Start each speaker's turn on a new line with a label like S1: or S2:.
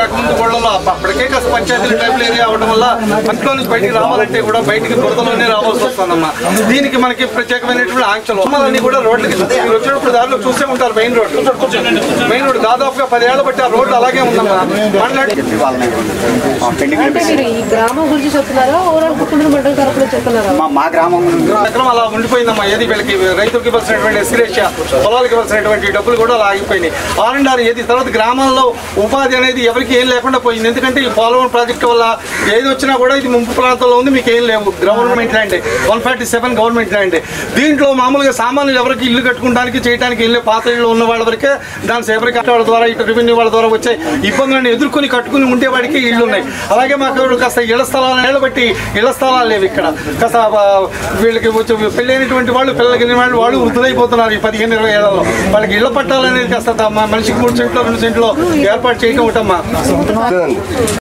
S1: ముందు గోడలో అప్పటికే కాస్త పంచాయతీ టైప్ ఏరియా అవడం వల్ల అంట్లో నుంచి బయటికి రావాలంటే కూడా బయటికి బురదలోనే రావాల్సి వస్తుందమ్మా. దీనికి మనకి ప్రత్యేకమైనటువంటి ఆంక్షలు అన్నీ కూడా రోడ్లకి మీరు వచ్చినప్పుడు దారిలో చూసే ఉంటారు. మెయిన్ రోడ్ దాదాపుగా 10 ఏళ్ల బట్టి ఆ రోడ్డు అలాగే ఉందమ్మా.
S2: మా గ్రామం
S1: అలా ఉండిపోయిందమ్మా. ఏది వీళ్ళకి రైతులకు ఇవ్వాల్సినటువంటి ఎస్క్రేషియా, పొలాలకు ఇవ్వాల్సినటువంటి డబ్బులు కూడా అలా ఆగిపోయినాయి. ఆర్ ఏది తర్వాత గ్రామాల్లో ఉపాధి అనేది ఎవరికి ఏం లేకుండా పోయింది. ఎందుకంటే ఈ పోలవరం ప్రాజెక్టు వల్ల ఏది వచ్చినా కూడా ఇది ముంపు ప్రాంతంలో ఉంది, మీకు ఏం లేవు. Government land 147 government land. దీంట్లో మామూలుగా సామాన్యులు ఎవరికి ఇల్లు కట్టుకోవడానికి చేయడానికి ఇల్లు పాత ఇళ్ళు ఉన్న వాళ్ళ వరకే దాని సేపరి వాళ్ళ ద్వారా ఇటు రెవెన్యూ వాళ్ళ ద్వారా వచ్చే ఇబ్బందులను ఎదుర్కొని కట్టుకుని ఉండేవాడికి ఇళ్ళు ఉన్నాయి. అలాగే మాకు కాస్త ఇళ్ల స్థలాలు బట్టి ఇళ్ల స్థలాలు లేవు ఇక్కడ. కాస్త వీళ్ళకి పెళ్ళైనటువంటి వాళ్ళు పిల్లలకి వాళ్ళు వృద్ధులైపోతున్నారు ఈ 15-20 ఏళ్లలో. వాళ్ళకి ఇళ్ల పట్టాలనేది కాస్త మనిషికి 3 సెంట్లు 2 సెంట్లు ఏర్పాటు చేయటం ఒకటమ్మా.